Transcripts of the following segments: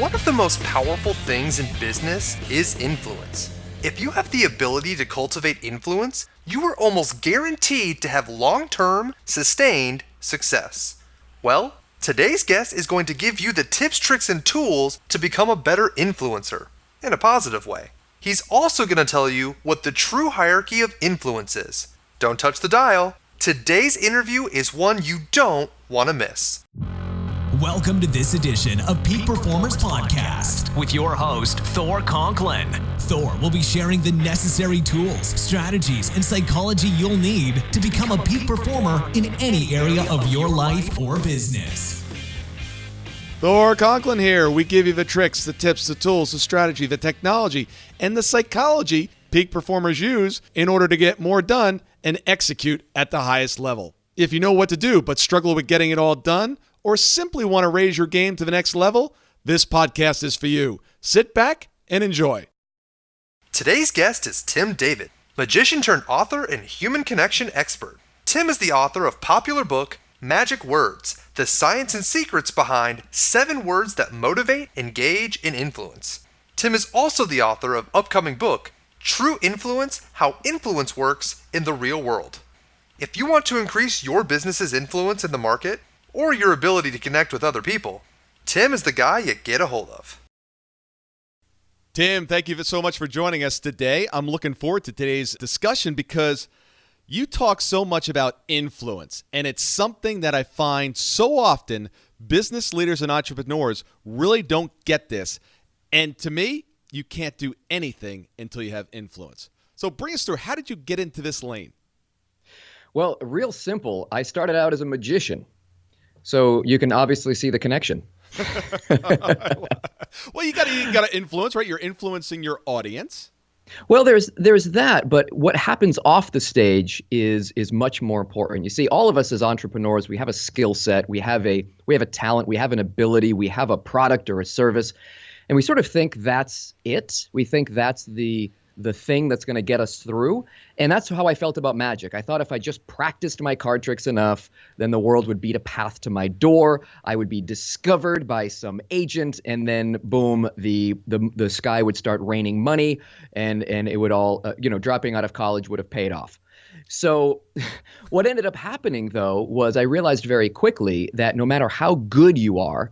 One of the most powerful things in business is influence. If you have the ability to cultivate influence, you are almost guaranteed to have long-term, sustained success. Well, today's guest is going to give you the tips, tricks, and tools to become a better influencer, in a positive way. He's also going to tell you what the true hierarchy of influence is. Don't touch the dial. Today's interview is one you don't want to miss. Welcome to this edition of Peak Performers Podcast with your host, Thor Conklin. Thor will be sharing the necessary tools, strategies, and psychology you'll need to become a peak performer in any area of your life or business. Thor Conklin here. We give you the tricks, the tips, the tools, the strategy, the technology, and the psychology peak performers use in order to get more done and execute at the highest level. If you know what to do but struggle with getting it all done, or simply want to raise your game to the next level, this podcast is for you. Sit back and enjoy. Today's guest is Tim David, magician turned author and human connection expert. Tim is the author of popular book, Magic Words, The Science and Secrets Behind 7 Words That Motivate, Engage, and Influence. Tim is also the author of upcoming book, True Influence, How Influence Works in the Real World. If you want to increase your business's influence in the market, or your ability to connect with other people, Tim is the guy you get a hold of. Tim, thank you so much for joining us today. I'm looking forward to today's discussion because you talk so much about influence, and it's something that I find so often business leaders and entrepreneurs really don't get this. And to me, you can't do anything until you have influence. So bring us through. How did you get into this lane? Well, real simple. I started out as a magician. So you can obviously see the connection. Well, you got to influence, right? You're influencing your audience. Well, there's that, but what happens off the stage is much more important. You see, all of us as entrepreneurs, we have a skill set, we have a talent, we have an ability, we have a product or a service, and we sort of think that's it. We think that's the thing that's going to get us through. And that's how I felt about magic. I thought if I just practiced my card tricks enough, then the world would beat a path to my door. I would be discovered by some agent, and then boom, the sky would start raining money, and it would all, dropping out of college would have paid off. So what ended up happening, though, was I realized very quickly that no matter how good you are,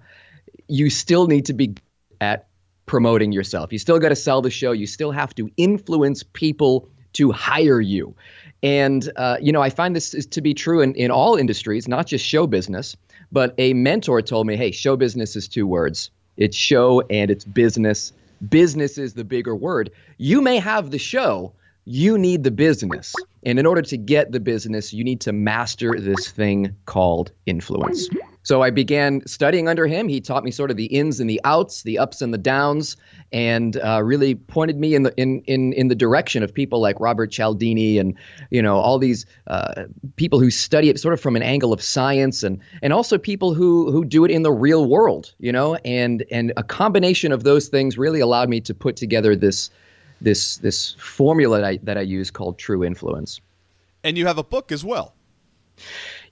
you still need to be at promoting yourself. You still got to sell the show. You still have to influence people to hire you. And, I find this is to be true in all industries, not just show business. But a mentor told me, hey, show business is 2 words. It's show and it's business. Business is the bigger word. You may have the show. You need the business. And in order to get the business, you need to master this thing called influence. So I began studying under him. He taught me sort of the ins and the outs, the ups and the downs, and really pointed me in the direction of people like Robert Cialdini and all these people who study it sort of from an angle of science, and also people who do it in the real world. And a combination of those things really allowed me to put together this formula that I use called True Influence. And you have a book as well.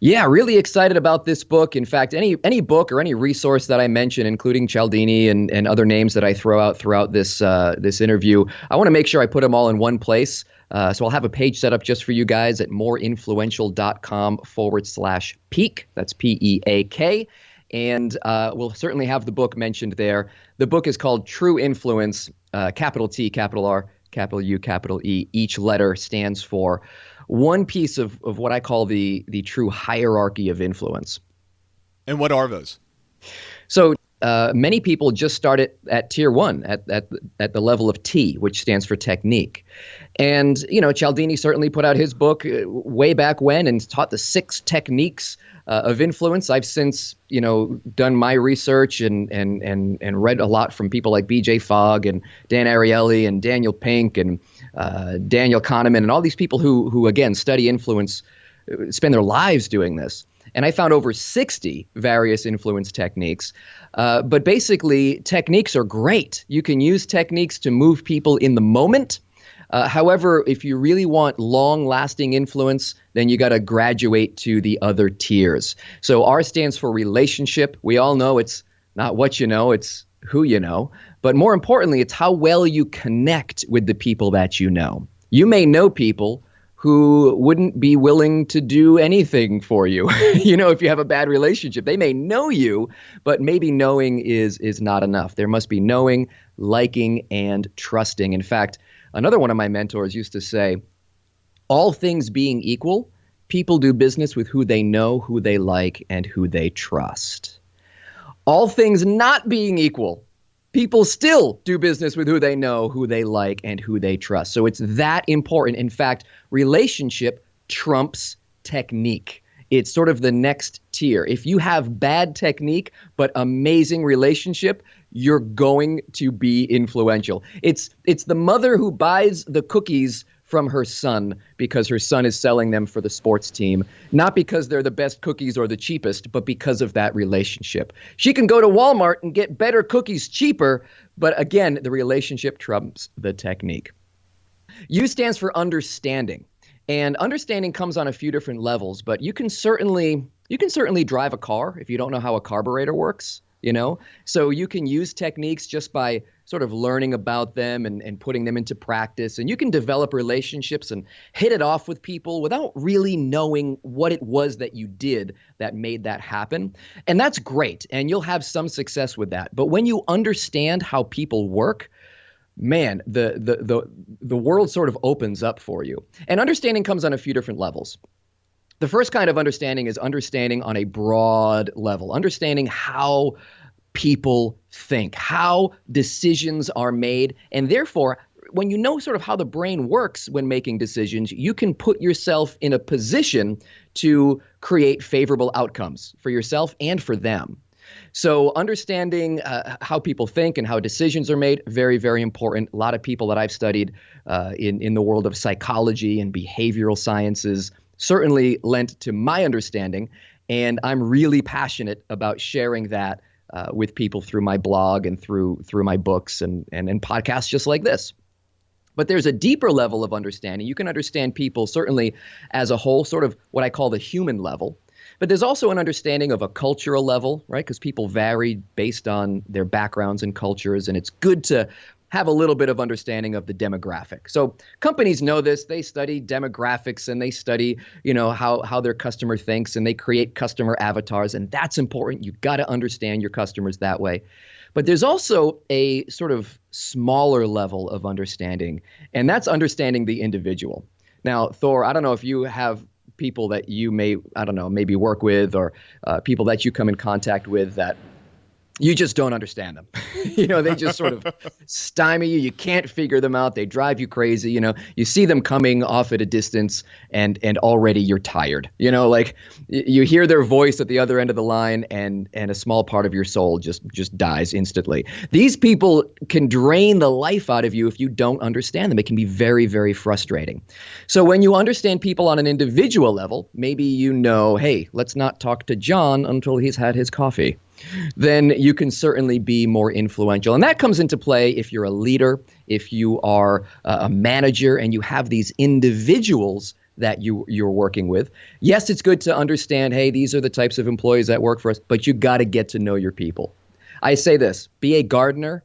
Yeah, really excited about this book. In fact, any book or any resource that I mention, including Cialdini and other names that I throw out throughout this interview, I want to make sure I put them all in one place. So I'll have a page set up just for you guys at moreinfluential.com/peak. That's PEAK. And we'll certainly have the book mentioned there. The book is called True Influence, capital T, capital R, capital U, capital E. Each letter stands for one piece of what I call the true hierarchy of influence. And what are those? So many people just start at tier 1, at the level of T, which stands for technique. And, Cialdini certainly put out his book way back when and taught the 6 techniques of influence. I've since, done my research and read a lot from people like B.J. Fogg and Dan Ariely and Daniel Pink and Daniel Kahneman and all these people who again, study influence, spend their lives doing this. And I found over 60 various influence techniques. But basically, techniques are great. You can use techniques to move people in the moment. However, if you really want long-lasting influence, then you got to graduate to the other tiers. So R stands for relationship. We all know it's not what you know, it's who you know, but more importantly, it's how well you connect with the people that you know. You may know people who wouldn't be willing to do anything for you. If you have a bad relationship, they may know you, but maybe knowing is not enough. There must be knowing, liking, and trusting. In fact, another one of my mentors used to say, all things being equal, people do business with who they know, who they like, and who they trust. All things not being equal, people still do business with who they know, who they like, and who they trust. So it's that important. In fact, relationship trumps technique. It's sort of the next tier. If you have bad technique but amazing relationship, you're going to be influential. It's the mother who buys the cookies from her son because her son is selling them for the sports team, not because they're the best cookies or the cheapest, but because of that relationship. She can go to Walmart and get better cookies cheaper, but again, the relationship trumps the technique. U stands for understanding. And understanding comes on a few different levels, but you can certainly drive a car if you don't know how a carburetor works. So you can use techniques just by sort of learning about them and putting them into practice. And you can develop relationships and hit it off with people without really knowing what it was that you did that made that happen. And that's great. And you'll have some success with that. But when you understand how people work, man, the world sort of opens up for you. And understanding comes on a few different levels. The first kind of understanding is understanding on a broad level, understanding how people think, how decisions are made, and therefore, when you know sort of how the brain works when making decisions, you can put yourself in a position to create favorable outcomes for yourself and for them. So understanding how people think and how decisions are made, very, very important. A lot of people that I've studied in the world of psychology and behavioral sciences certainly lent to my understanding, and I'm really passionate about sharing that with people through my blog and through my books and podcasts just like this. But there's a deeper level of understanding. You can understand people certainly as a whole, sort of what I call the human level. But there's also an understanding of a cultural level, right? Because people vary based on their backgrounds and cultures, and it's good to have a little bit of understanding of the demographic. So companies know this. They study demographics and they study, how their customer thinks, and they create customer avatars. And that's important. You've got to understand your customers that way. But there's also a sort of smaller level of understanding, and that's understanding the individual. Now, Thor, I don't know if you have people that you maybe work with or people that you come in contact with that you just don't understand them. They just sort of stymie you. You can't figure them out. They drive you crazy. You see them coming off at a distance and already you're tired. Like you hear their voice at the other end of the line and a small part of your soul just dies instantly. These people can drain the life out of you if you don't understand them. It can be very, very frustrating. So when you understand people on an individual level, maybe hey, let's not talk to John until he's had his coffee. Then you can certainly be more influential. And that comes into play if you're a leader, if you are a manager, and you have these individuals that you're working with. Yes, it's good to understand, hey, these are the types of employees that work for us, but you got to get to know your people. I say this, be a gardener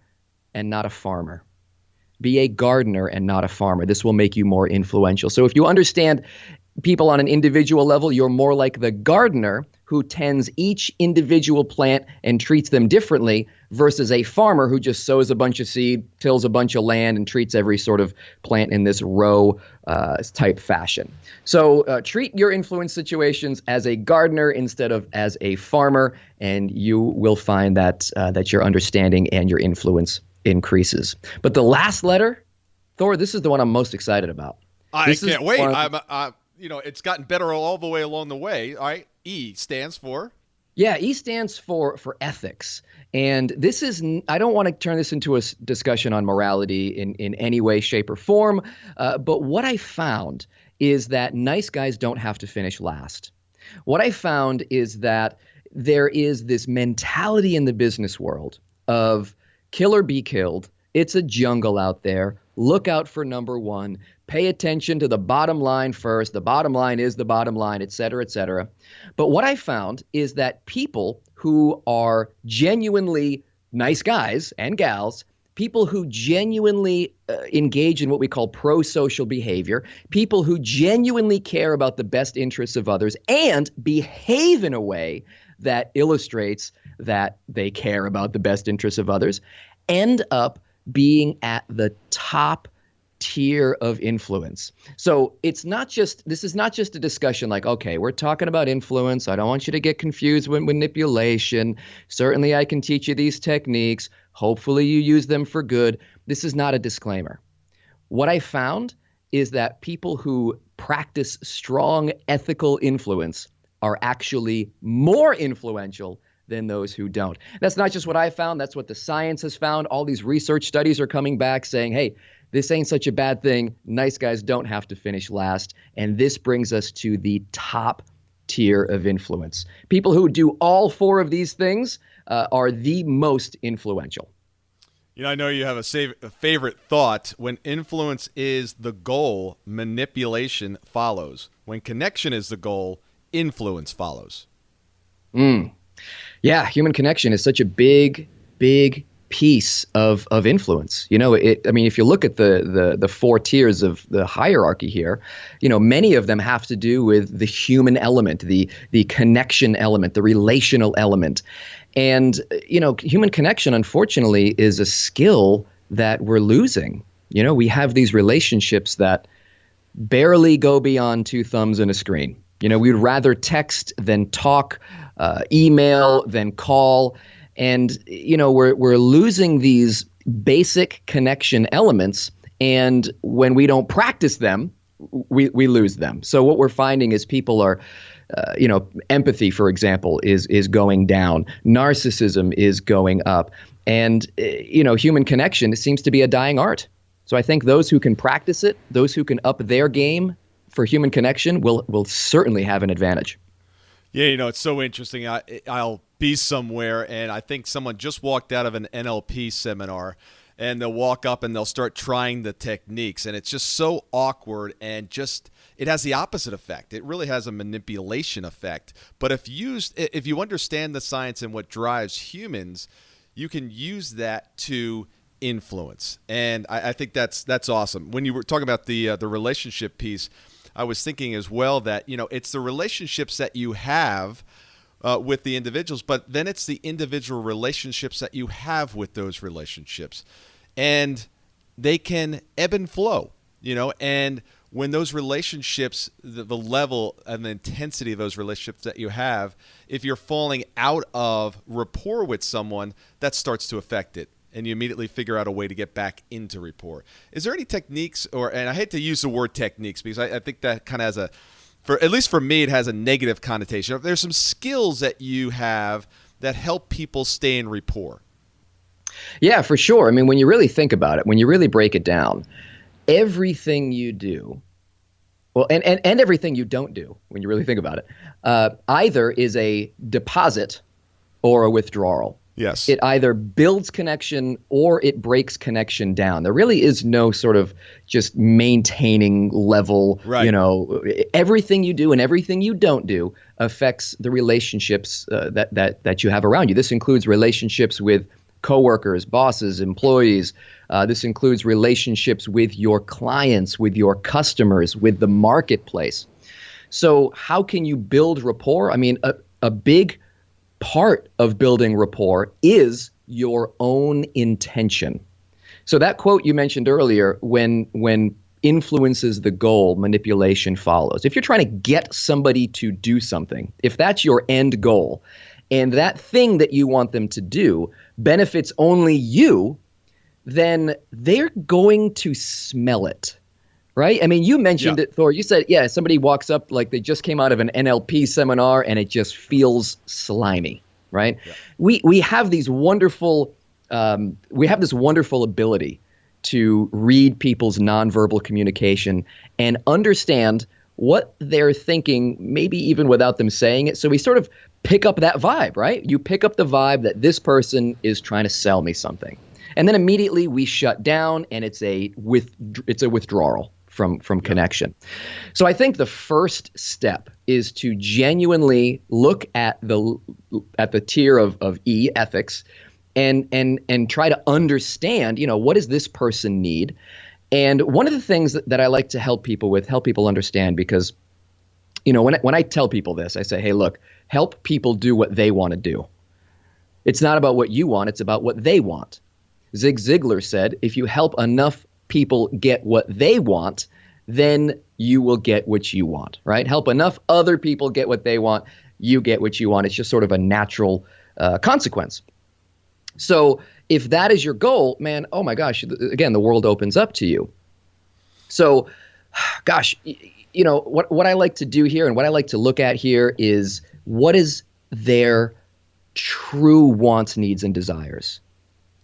and not a farmer. Be a gardener and not a farmer. This will make you more influential. So if you understand people on an individual level, you're more like the gardener who tends each individual plant and treats them differently versus a farmer who just sows a bunch of seed, tills a bunch of land, and treats every sort of plant in this row type fashion. So treat your influence situations as a gardener instead of as a farmer, and you will find that your understanding and your influence increases. But the last letter, Thor, this is the one I'm most excited about. I can't wait. It's gotten better all the way along the way. All right. E stands for? Yeah, E stands for ethics. And this is, I don't want to turn this into a discussion on morality in any way, shape, or form. But what I found is that nice guys don't have to finish last. What I found is that there is this mentality in the business world of kill or be killed. It's a jungle out there. Look out for number one. Pay attention to the bottom line first. The bottom line is the bottom line, et cetera, et cetera. But what I found is that people who are genuinely nice guys and gals, people who genuinely engage in what we call pro-social behavior, people who genuinely care about the best interests of others and behave in a way that illustrates that they care about the best interests of others, end up being at the top tier of influence. So this is not just a discussion like, okay, we're talking about influence. I don't want you to get confused with manipulation. Certainly I can teach you these techniques. Hopefully you use them for good. This is not a disclaimer. What I found is that people who practice strong ethical influence are actually more influential than those who don't. That's not just what I found. That's what the science has found. All these research studies are coming back saying, hey, this ain't such a bad thing. Nice guys don't have to finish last. And this brings us to the top tier of influence. People who do all four of these things are the most influential. I know you have a favorite thought. When influence is the goal, manipulation follows. When connection is the goal, influence follows. Yeah, human connection is such a big piece of influence. If you look at the four tiers of the hierarchy here, many of them have to do with the human element, the connection element, the relational element. And, human connection, unfortunately, is a skill that we're losing. We have these relationships that barely go beyond two thumbs and a screen. We'd rather text than talk, email than call. And, we're losing these basic connection elements. And when we don't practice them, we lose them. So what we're finding is people are, empathy, for example, is going down. Narcissism is going up. And, human connection seems to be a dying art. So I think those who can practice it, those who can up their game for human connection will certainly have an advantage. Yeah, it's so interesting. I'll be somewhere, and I think someone just walked out of an NLP seminar, and they'll walk up and they'll start trying the techniques, and it's just so awkward, and it has the opposite effect. It really has a manipulation effect. But if you understand the science and what drives humans, you can use that to influence, and I think that's awesome. When you were talking about the relationship piece, I was thinking as well that, it's the relationships that you have with the individuals, but then it's the individual relationships that you have with those relationships. And they can ebb and flow, and when those relationships, the level and the intensity of those relationships that you have, if you're falling out of rapport with someone, that starts to affect it. And you immediately figure out a way to get back into rapport. Is there any techniques, and I hate to use the word techniques because I think that kind of has at least for me, it has a negative connotation. There's some skills that you have that help people stay in rapport. Yeah, for sure. I mean, when you really think about it, when you really break it down, everything you do, and everything you don't do, when you really think about it, either is a deposit or a withdrawal. Yes. It either builds connection or it breaks connection down. There really is no sort of just maintaining level. Right. Everything you do and everything you don't do affects the relationships that you have around you. This includes relationships with coworkers, bosses, employees. This includes relationships with your clients, with your customers, with the marketplace. So how can you build rapport? I mean, a big part of building rapport is your own intention. So that quote you mentioned earlier, when influence is the goal, manipulation follows. If you're trying to get somebody to do something, if that's your end goal, and that thing that you want them to do benefits only you, then they're going to smell it. Right? I mean, you mentioned it, Thor. You said, somebody walks up like they just came out of an NLP seminar and it just feels slimy, right? Yeah. We have these wonderful, this wonderful ability to read people's nonverbal communication and understand what they're thinking, maybe even without them saying it. So we sort of pick up that vibe, right? You pick up the vibe that this person is trying to sell me something. And then immediately we shut down and it's a withdrawal from connection. So I think the first step is to genuinely look at the tier of E, ethics, and try to understand, what does this person need? And one of the things that I like to help people understand, because, when I tell people this, I say, hey, look, help people do what they want to do. It's not about what you want. It's about what they want. Zig Ziglar said, if you help enough people get what they want, then you will get what you want, right? Help enough other people get what they want, you get what you want. It's just sort of a natural consequence. So if that is your goal, man, oh my gosh, again, the world opens up to you. So, gosh, what I like to do here and what I like to look at here is what is their true wants, needs, and desires.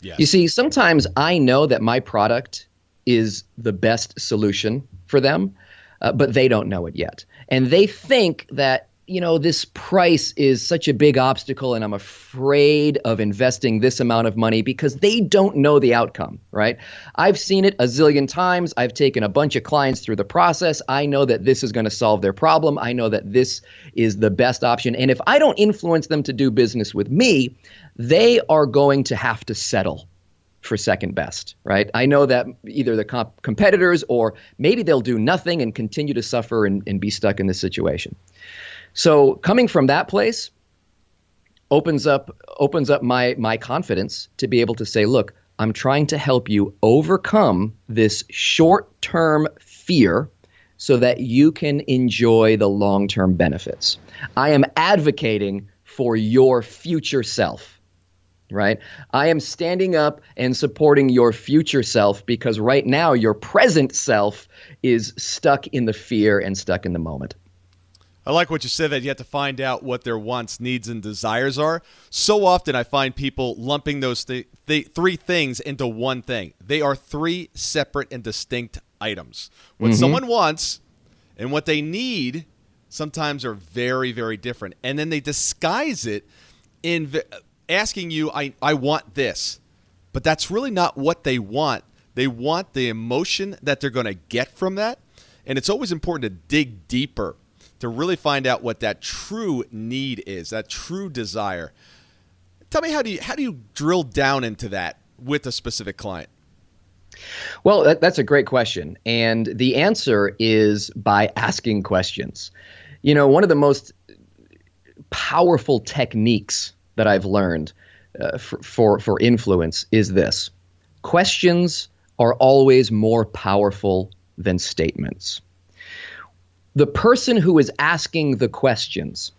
Yes. You see, sometimes I know that my product is the best solution for them, but they don't know it yet. And they think that, this price is such a big obstacle and I'm afraid of investing this amount of money because they don't know the outcome, right? I've seen it a zillion times. I've taken a bunch of clients through the process. I know that this is going to solve their problem. I know that this is the best option. And if I don't influence them to do business with me, they are going to have to settle for second best, right? I know that either the competitors or maybe they'll do nothing and continue to suffer and be stuck in this situation. So coming from that place opens up my confidence to be able to say, look, I'm trying to help you overcome this short-term fear so that you can enjoy the long-term benefits. I am advocating for your future self, right? I am standing up and supporting your future self because right now your present self is stuck in the fear and stuck in the moment. I like what you said, that you have to find out what their wants, needs, and desires are. So often I find people lumping those three things into one thing. They are three separate and distinct items. What someone wants and what they need sometimes are very, very different. And then they disguise it in asking you, I want this. But that's really not what they want. They want the emotion that they're going to get from that. And it's always important to dig deeper to really find out what that true need is, that true desire. Tell me, how do you drill down into that with a specific client? Well, that's a great question. And the answer is by asking questions. One of the most powerful techniques that I've learned for influence is this. Questions are always more powerful than statements. The person who is asking the questions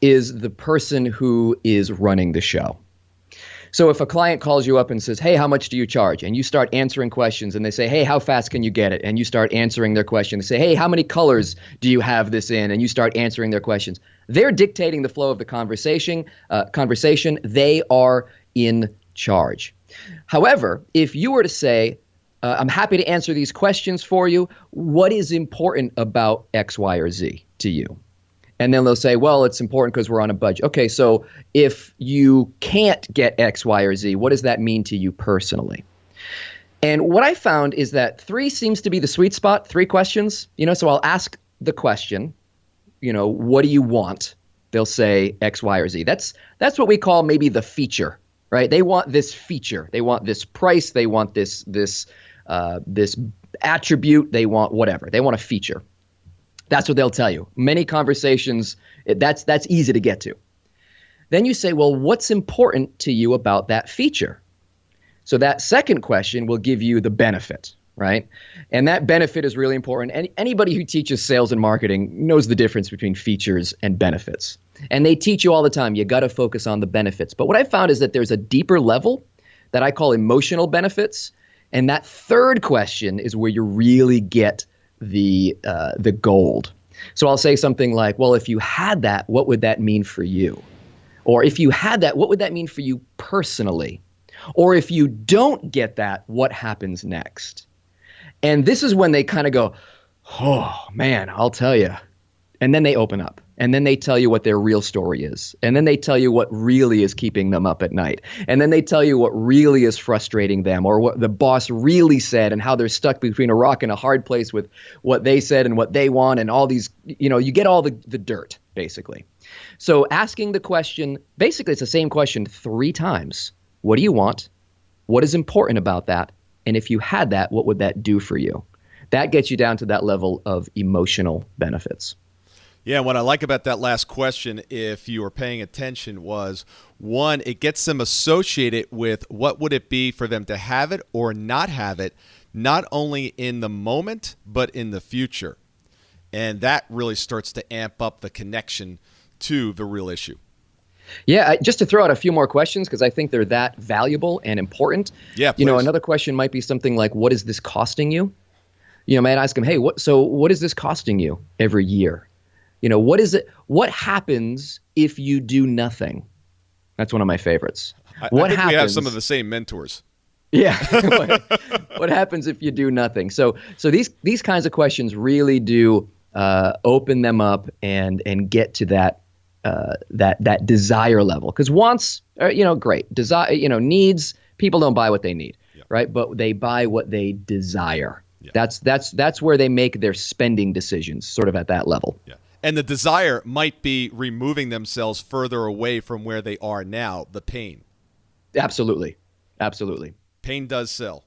is the person who is running the show. So if a client calls you up and says, hey, how much do you charge? And you start answering questions and they say, hey, how fast can you get it? And you start answering their question. They say, hey, how many colors do you have this in? And you start answering their questions. They're dictating the flow of the conversation. They are in charge. However, if you were to say, I'm happy to answer these questions for you. What is important about X, Y, or Z to you? And then they'll say, well, it's important because we're on a budget. Okay, so if you can't get X, Y, or Z, what does that mean to you personally? And what I found is that 3 seems to be the sweet spot, 3 questions. So I'll ask the question, what do you want? They'll say X, Y, or Z. That's what we call maybe the feature, right? They want this feature. They want this price. They want this attribute. They want whatever. They want a feature. That's what they'll tell you. Many conversations, that's easy to get to. Then you say, well, what's important to you about that feature? So that second question will give you the benefit, right? And that benefit is really important. And anybody who teaches sales and marketing knows the difference between features and benefits. And they teach you all the time, you got to focus on the benefits. But what I found is that there's a deeper level that I call emotional benefits. And that third question is where you really get the gold. So I'll say something like, well, if you had that, what would that mean for you? Or if you had that, what would that mean for you personally? Or if you don't get that, what happens next? And this is when they kind of go, oh, man, I'll tell you. And then they open up. And then they tell you what their real story is. And then they tell you what really is keeping them up at night. And then they tell you what really is frustrating them, or what the boss really said, and how they're stuck between a rock and a hard place with what they said and what they want, and all these, you get all the dirt, basically. So asking the question, basically it's the same question 3 times. What do you want? What is important about that? And if you had that, what would that do for you? That gets you down to that level of emotional benefits. Yeah, what I like about that last question, if you were paying attention, was one, it gets them associated with what would it be for them to have it or not have it, not only in the moment, but in the future. And that really starts to amp up the connection to the real issue. Yeah, just to throw out a few more questions, because I think they're that valuable and important. Yeah, please. Another question might be something like, what is this costing you? Might ask them, hey, what is this costing you every year? What happens if you do nothing? That's one of my favorites. I think we have some of the same mentors. Yeah. What happens if you do nothing? So these kinds of questions really do open them up and get to that desire level. Because wants are, great. Desire, needs, people don't buy what they need, right? But they buy what they desire. Yeah. That's where they make their spending decisions, sort of at that level. Yeah. And the desire might be removing themselves further away from where they are now, the pain. Absolutely. Pain does sell.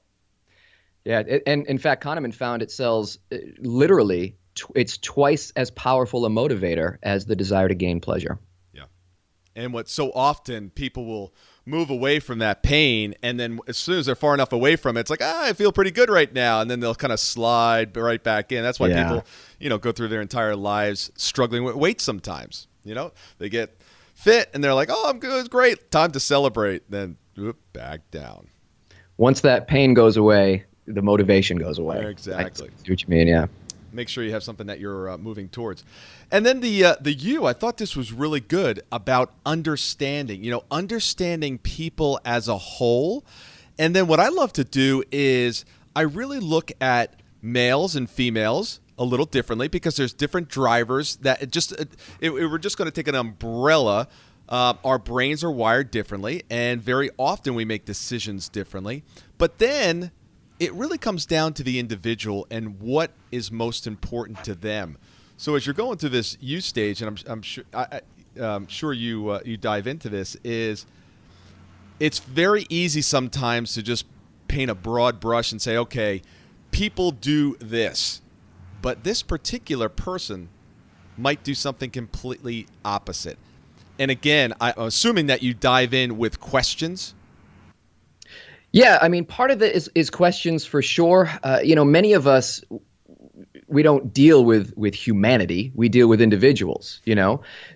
Yeah, and in fact, Kahneman found it sells literally, it's twice as powerful a motivator as the desire to gain pleasure. Yeah. And what so often people will move away from that pain, and then as soon as they're far enough away from it, it's like, I feel pretty good right now, and then they'll kind of slide right back in. That's why people, go through their entire lives struggling with weight sometimes. They get fit, and they're like, oh, I'm good, it's great, time to celebrate. Then back down. Once that pain goes away, the motivation goes away. Exactly. I see what you mean, yeah. Make sure you have something that you're moving towards. And then the U, I thought this was really good about understanding, understanding people as a whole. And then what I love to do is I really look at males and females a little differently, because there's different drivers that we're just going to take an umbrella. Our brains are wired differently, and very often we make decisions differently. But then it really comes down to the individual and what is most important to them. So as you're going through this U stage, and I'm sure you dive into this, it's very easy sometimes to just paint a broad brush and say, okay, people do this, but this particular person might do something completely opposite. And again, I'm assuming that you dive in with questions. Yeah, I mean, part of it is questions for sure. Many of us, we don't deal with humanity. We deal with individuals,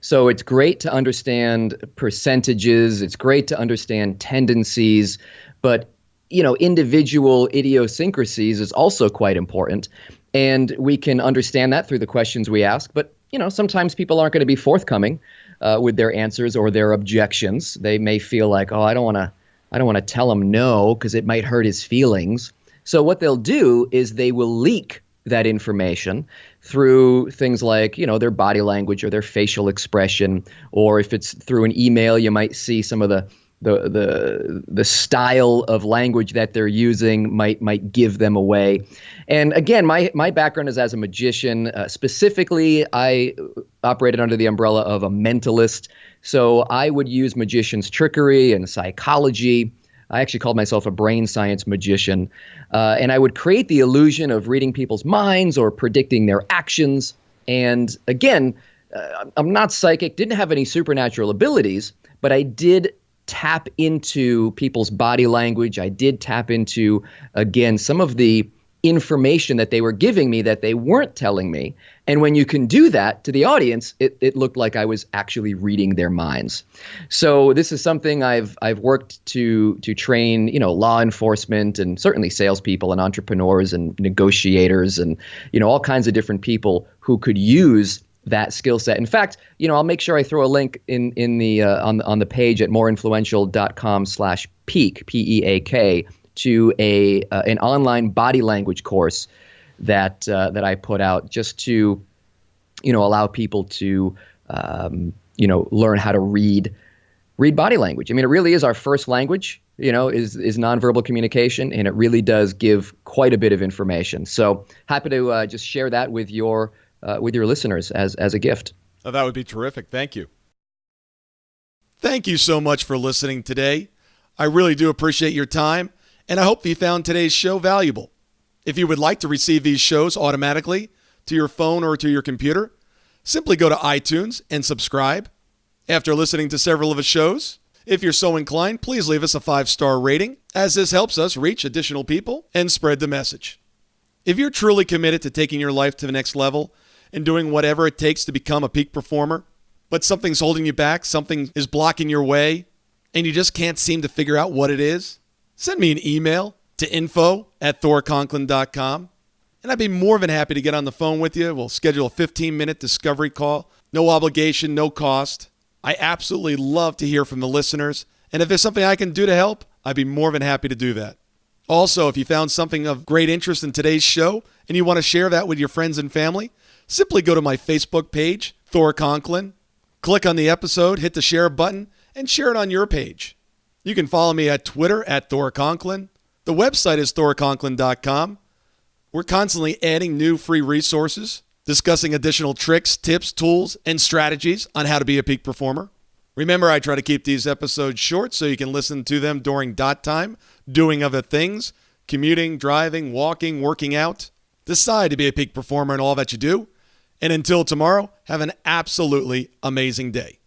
So it's great to understand percentages. It's great to understand tendencies. But, individual idiosyncrasies is also quite important. And we can understand that through the questions we ask. But, sometimes people aren't going to be forthcoming with their answers or their objections. They may feel like, I don't want to tell him no because it might hurt his feelings. So what they'll do is they will leak that information through things like, their body language or their facial expression, or if it's through an email, you might see some of the style of language that they're using might give them away. And again, my background is as a magician. Specifically, I operated under the umbrella of a mentalist. So I would use magician's trickery and psychology. I actually called myself a brain science magician. And I would create the illusion of reading people's minds or predicting their actions. And again, I'm not psychic, didn't have any supernatural abilities, but I did tap into people's body language. I did tap into, again, some of the information that they were giving me that they weren't telling me. And when you can do that to the audience, it looked like I was actually reading their minds. So this is something I've worked to train, law enforcement and certainly salespeople and entrepreneurs and negotiators and, all kinds of different people who could use that skill set. In fact, I'll make sure I throw a link in the on the page at moreinfluential.com/peak, PEAK, to an online body language course that I put out just to allow people to learn how to read body language. I mean, it really is our first language, is nonverbal communication, and it really does give quite a bit of information. So happy to just share that with your listeners as a gift. Oh, that would be terrific. Thank you. Thank you so much for listening today. I really do appreciate your time, and I hope you found today's show valuable. If you would like to receive these shows automatically to your phone or to your computer, simply go to iTunes and subscribe. After listening to several of the shows, if you're so inclined, please leave us a 5-star rating, as this helps us reach additional people and spread the message. If you're truly committed to taking your life to the next level and doing whatever it takes to become a peak performer, but something's holding you back, something is blocking your way, and you just can't seem to figure out what it is, send me an email to info@thorconklin.com, and I'd be more than happy to get on the phone with you. We'll schedule a 15-minute discovery call. No obligation, no cost. I absolutely love to hear from the listeners, and if there's something I can do to help, I'd be more than happy to do that. Also, if you found something of great interest in today's show and you want to share that with your friends and family, simply go to my Facebook page, Thor Conklin, click on the episode, hit the share button, and share it on your page. You can follow me at Twitter @ThorConklin. The website is thorconklin.com. We're constantly adding new free resources, discussing additional tricks, tips, tools, and strategies on how to be a peak performer. Remember, I try to keep these episodes short so you can listen to them during dot time, doing other things, commuting, driving, walking, working out. Decide to be a peak performer in all that you do. And until tomorrow, have an absolutely amazing day.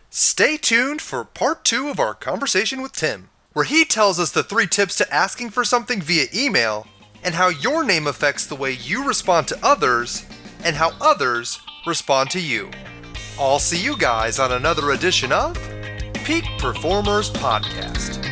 Stay tuned for part 2 of our conversation with Tim, where he tells us the 3 tips to asking for something via email and how your name affects the way you respond to others and how others respond to you. I'll see you guys on another edition of Peak Performers Podcast.